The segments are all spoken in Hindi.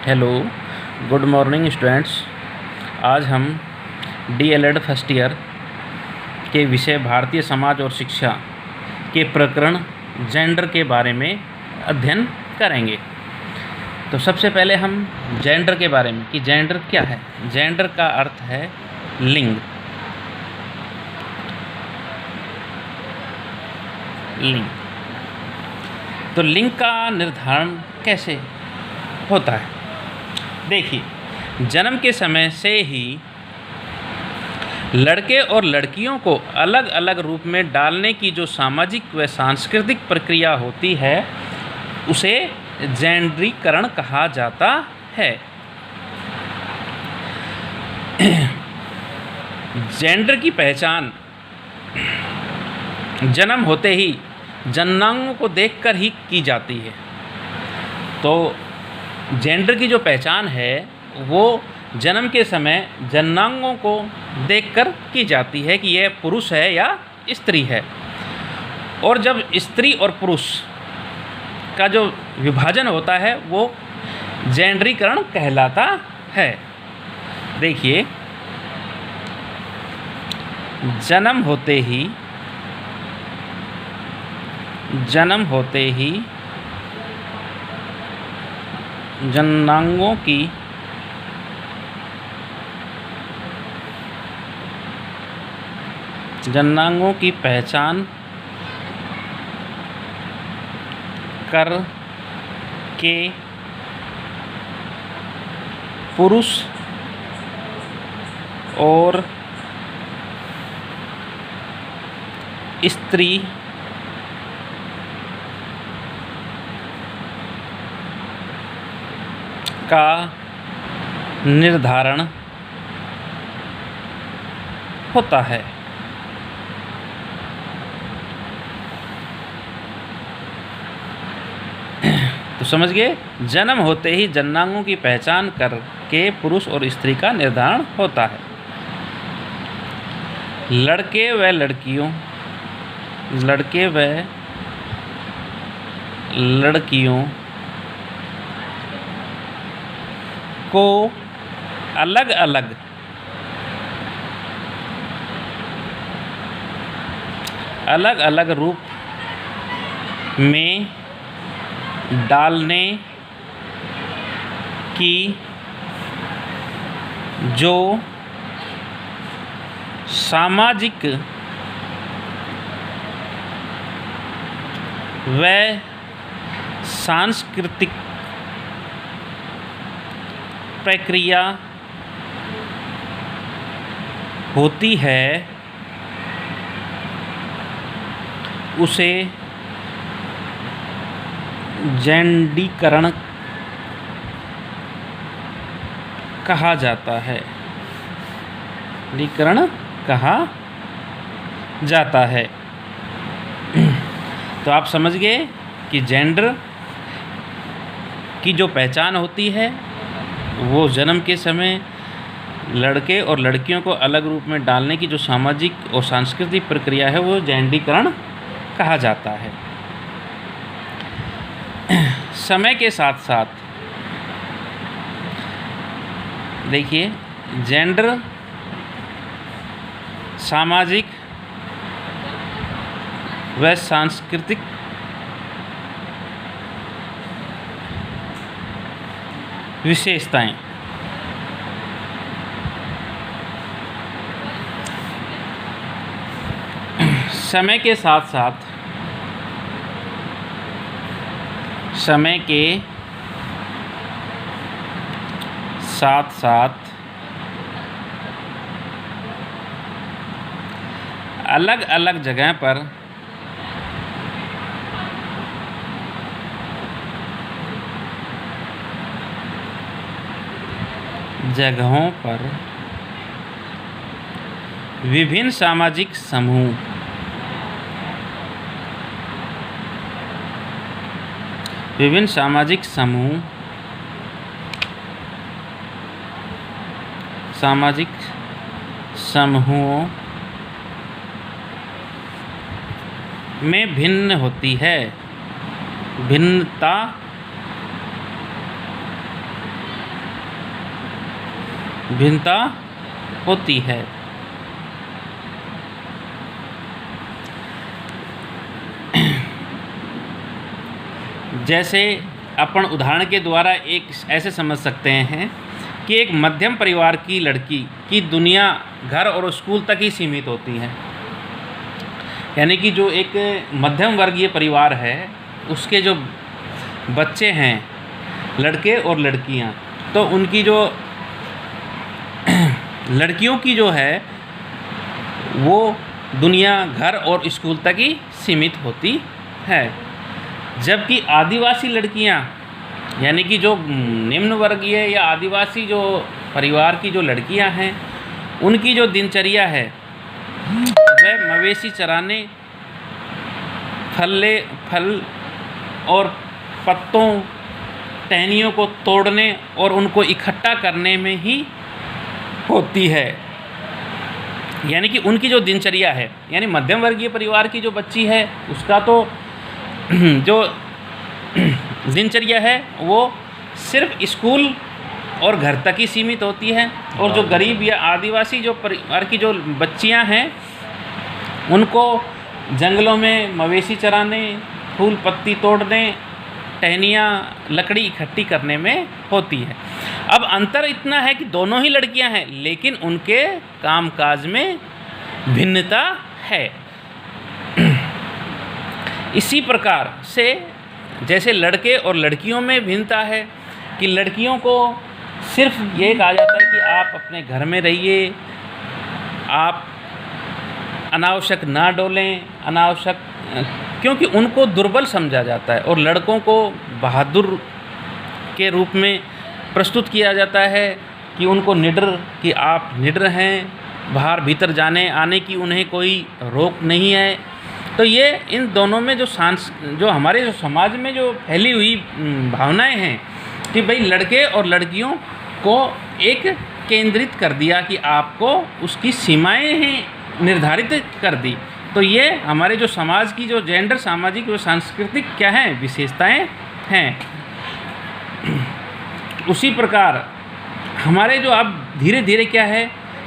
Hello, good morning students. आज हम डीएलएड फर्स्ट ईयर के विषय भारतीय समाज और शिक्षा के प्रकरण जेंडर के बारे में अध्ययन करेंगे। तो सबसे पहले हम जेंडर के बारे में कि जेंडर क्या है। जेंडर का अर्थ है लिंग। लिंग तो लिंग का निर्धारण कैसे होता है? देखिए, जन्म के समय से ही लड़के और लड़कियों को अलग अलग रूप में डालने की जो सामाजिक व सांस्कृतिक प्रक्रिया होती है उसे जेंडरीकरण कहा जाता है। जेंडर की पहचान जन्म होते ही जननांगों को देखकर ही की जाती है। तो जेंडर की जो पहचान है वो जन्म के समय जननांगों को देखकर की जाती है कि यह पुरुष है या स्त्री है। और जब स्त्री और पुरुष का जो विभाजन होता है वो जेंडरीकरण कहलाता है। देखिए, जन्म होते ही जननांगों की पहचान कर के पुरुष और स्त्री का निर्धारण होता है। तो समझ गए, जन्म होते ही जननांगों की पहचान करके पुरुष और स्त्री का निर्धारण होता है। लड़के व लड़कियों को अलग अलग रूप में डालने की जो सामाजिक व सांस्कृतिक प्रक्रिया होती है उसे जेंडरीकरण कहा जाता है। जेंडरीकरण कहा जाता है। तो आप समझ गए कि जेंडर की जो पहचान होती है वो जन्म के समय लड़के और लड़कियों को अलग रूप में डालने की जो सामाजिक और सांस्कृतिक प्रक्रिया है वो जेंडरीकरण कहा जाता है। समय के साथ साथ देखिए, जेंडर सामाजिक व सांस्कृतिक विशेषताएं समय के साथ अलग अलग जगह पर विभिन्न सामाजिक समूहों में भिन्न होती है। भिन्नता भिन्नता होती है। जैसे अपन उदाहरण के द्वारा एक ऐसे समझ सकते हैं कि एक मध्यम परिवार की लड़की की दुनिया घर और स्कूल तक ही सीमित होती है। यानी कि जो एक मध्यम वर्गीय परिवार है उसके जो बच्चे हैं, लड़के और लड़कियां, तो उनकी जो लड़कियों की जो है वो दुनिया घर और स्कूल तक ही सीमित होती है। जबकि आदिवासी लड़कियां, यानी कि जो निम्न वर्गीय या आदिवासी जो परिवार की जो लड़कियां हैं, उनकी जो दिनचर्या है वह मवेशी चराने, फल और पत्तों, टहनियों को तोड़ने और उनको इकट्ठा करने में ही होती है। यानी कि उनकी जो दिनचर्या है, यानी मध्यम वर्गीय परिवार की जो बच्ची है उसका तो जो दिनचर्या है वो सिर्फ स्कूल और घर तक ही सीमित होती है। और जो गरीब या आदिवासी जो परिवार की जो बच्चियां हैं उनको जंगलों में मवेशी चराने, फूल पत्ती तोड़ने, टहनियाँ, लकड़ी इकट्ठी करने में होती है। अब अंतर इतना है कि दोनों ही लड़कियां हैं, लेकिन उनके कामकाज में भिन्नता है। इसी प्रकार से जैसे लड़के और लड़कियों में भिन्नता है कि लड़कियों को सिर्फ ये कहा जाता है कि आप अपने घर में रहिए, आप अनावश्यक ना डोलें, अनावश्यक, क्योंकि उनको दुर्बल समझा जाता है। और लड़कों को बहादुर के रूप में प्रस्तुत किया जाता है कि उनको निडर, कि आप निडर हैं, बाहर भीतर जाने आने की उन्हें कोई रोक नहीं है। तो ये इन दोनों में जो हमारे जो समाज में जो फैली हुई भावनाएं हैं कि भाई लड़के और लड़कियों को एक केंद्रित कर दिया, कि आपको उसकी सीमाएं हैं निर्धारित कर दी। तो ये हमारे जो समाज की जो जेंडर, सामाजिक और सांस्कृतिक क्या हैं, विशेषताएं हैं। उसी प्रकार हमारे जो अब धीरे धीरे क्या है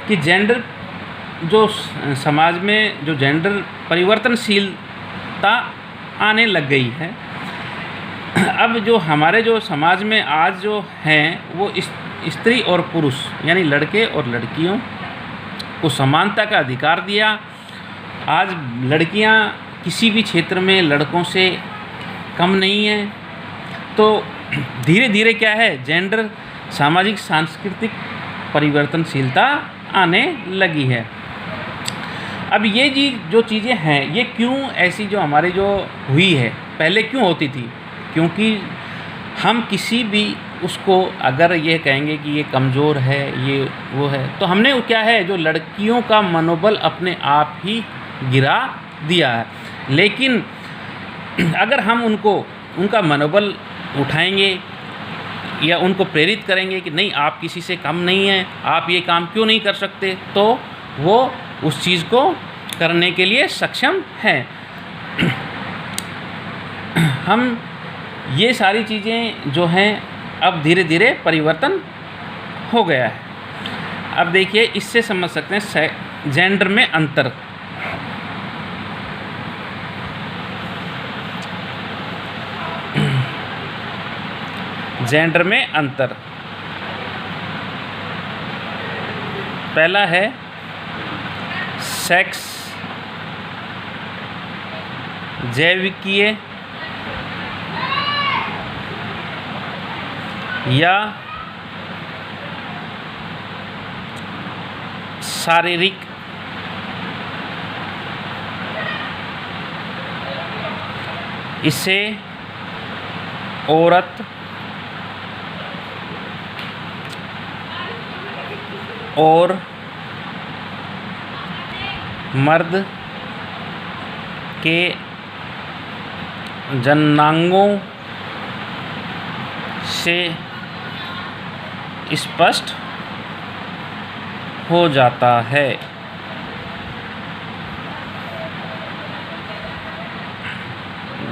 कि जेंडर जो समाज में जो जेंडर परिवर्तनशीलता आने लग गई है। अब जो हमारे जो समाज में आज जो हैं वो स्त्री और पुरुष, यानी लड़के और लड़कियों को समानता का अधिकार दिया। आज लड़कियां किसी भी क्षेत्र में लड़कों से कम नहीं हैं। तो धीरे धीरे क्या है, जेंडर सामाजिक सांस्कृतिक परिवर्तनशीलता आने लगी है। अब ये जो चीज़ें हैं ये क्यों ऐसी जो हमारी जो हुई है, पहले क्यों होती थी? क्योंकि हम किसी भी उसको अगर ये कहेंगे कि ये कमज़ोर है, ये वो है, तो हमने क्या है जो लड़कियों का मनोबल अपने आप ही गिरा दिया है। लेकिन अगर हम उनका मनोबल उठाएंगे या उनको प्रेरित करेंगे कि नहीं आप किसी से कम नहीं हैं, आप ये काम क्यों नहीं कर सकते, तो वो उस चीज़ को करने के लिए सक्षम हैं। हम ये सारी चीज़ें जो हैं अब धीरे धीरे परिवर्तन हो गया है। अब देखिए इससे समझ सकते हैं जेंडर में अंतर। जेंडर में अंतर, पहला है सेक्स, जैविकीय या शारीरिक। इससे औरत और मर्द के जननांगों से स्पष्ट हो जाता है।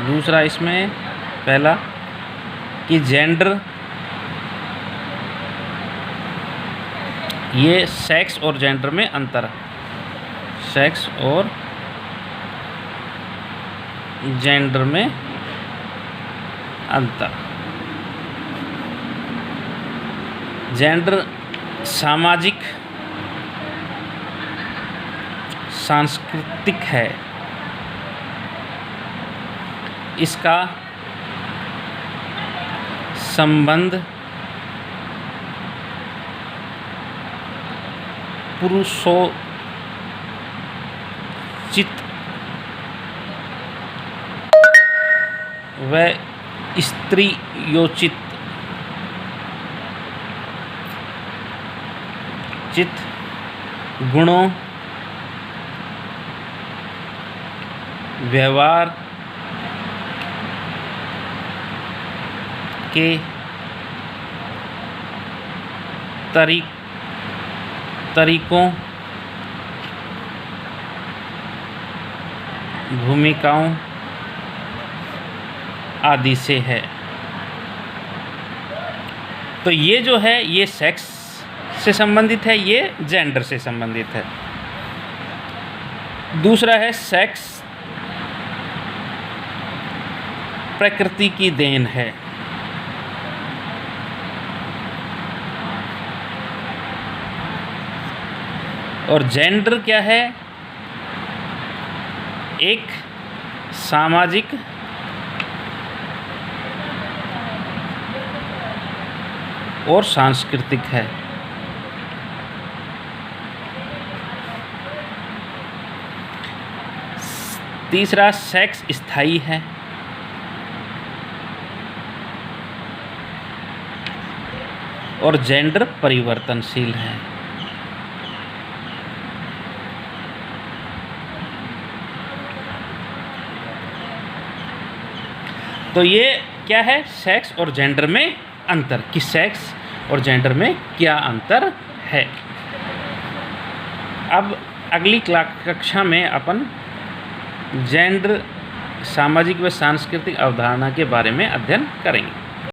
दूसरा इसमें पहला कि जेंडर ये सेक्स और जेंडर में अंतर, सेक्स और जेंडर में अंतर। जेंडर सामाजिक सांस्कृतिक है, इसका संबंध पुरुषोचित व स्त्रियोचित गुणों, व्यवहार के तरीकों, भूमिकाओं आदि से है। तो ये जो है ये सेक्स से संबंधित है, ये जेंडर से संबंधित है। दूसरा है सेक्स प्रकृति की देन है। और जेंडर क्या है? एक सामाजिक और सांस्कृतिक है। तीसरा सेक्स स्थायी है। और जेंडर परिवर्तनशील है। तो ये क्या है? सेक्स और जेंडर में अंतर, कि सेक्स और जेंडर में क्या अंतर है। अब अगली कक्षा में अपन जेंडर सामाजिक व सांस्कृतिक अवधारणा के बारे में अध्ययन करेंगे।